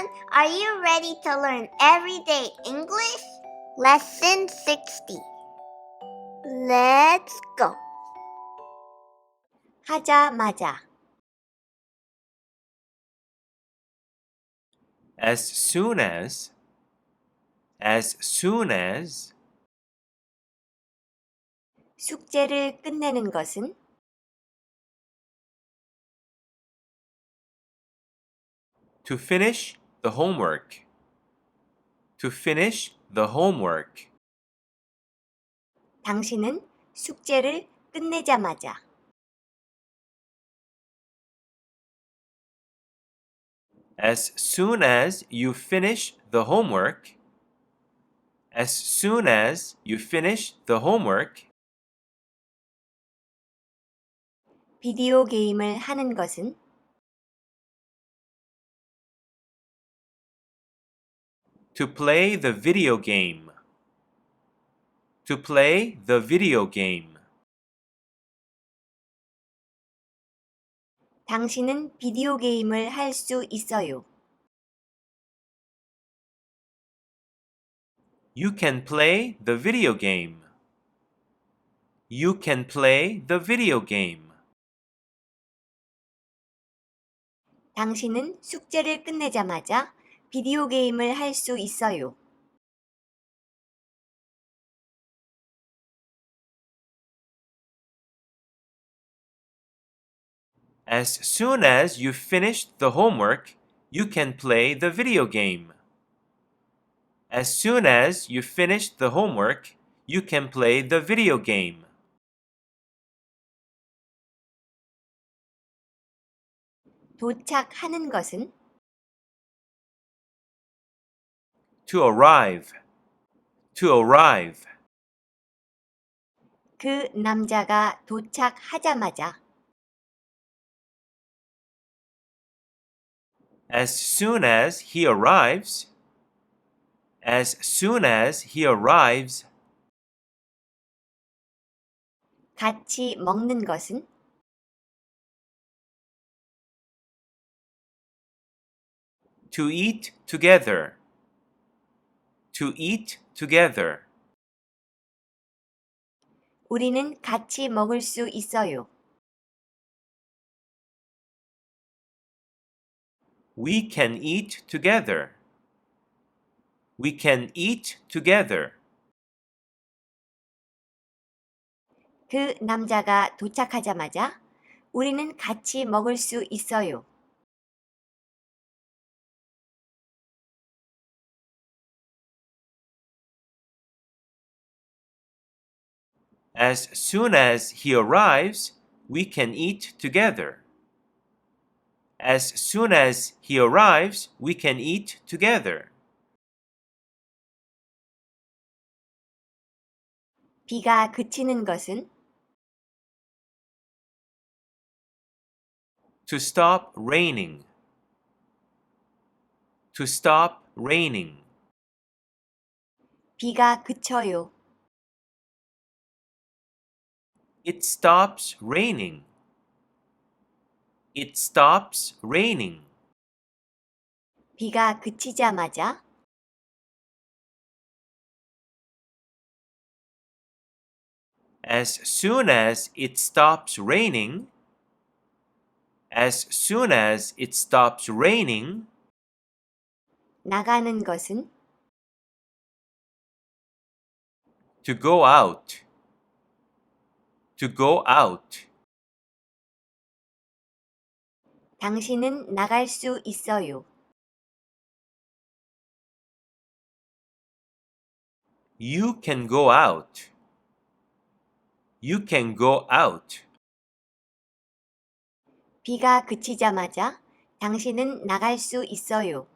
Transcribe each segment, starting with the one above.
everyone. Are you ready to learn everyday English? Lesson 60. Let's go. 하자마자. As soon as 숙제를 끝내는 것은 to finish the homework 당신은 숙제를 끝내자마자 as soon as you finish the homework 비디오 게임을 하는 것은 to play the video game 당신은 비디오 게임을 할 수 있어요. You can play the video game. 당신은 숙제를 끝내자마자 비디오 게임을 할 수 있어요. As soon as you finish the homework, you can play the video game. As soon as you finish the homework, you can play the video game. 도착하는 것은 To arrive. 그 남자가 도착하자마자 As soon as he arrives. 같이 먹는 것은 To eat together. 우리는 같이 먹을 수 있어요. We can eat together. 그 남자가 도착하자마자 우리는 같이 먹을 수 있어요. As soon as he arrives, we can eat together. 비가 그치는 것은 To stop raining. 비가 그쳐요. It stops raining. 비가 그치자마자 As soon as it stops raining, 나가는 것은 to go out. 당신은 나갈 수 있어요. You can go out. 비가 그치자마자 당신은 나갈 수 있어요.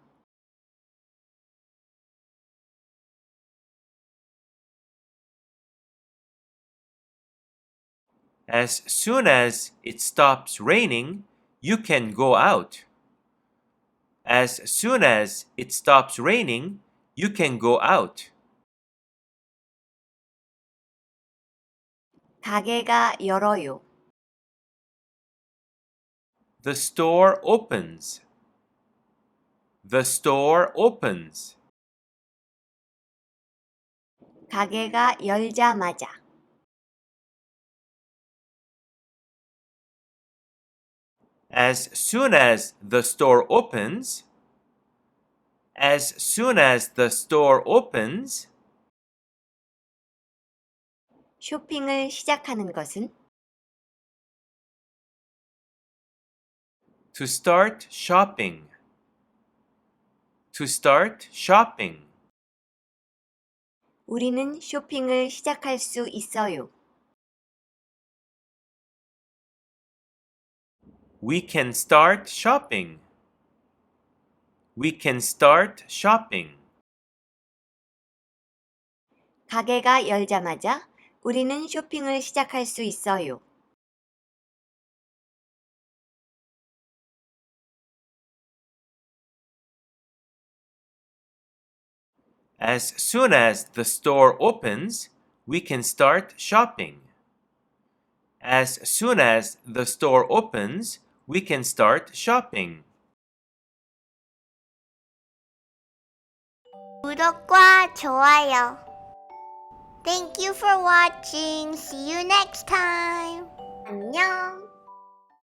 As soon as it stops raining, you can go out. 가게가 열어요. The store opens. the store opens. 가게가 열자마자. As soon as the store opens. As soon as the store opens. 쇼핑을 시작하는 것은 To start shopping. To start shopping. 우리는 쇼핑을 시작할 수 있어요. We can start shopping. We can start shopping. 가게가 열자마자 우리는 쇼핑을 시작할 수 있어요. As soon as the store opens, we can start shopping. As soon as the store opens, we can start shopping. 구독과 좋아요. Thank you for watching. See you next time. 안녕.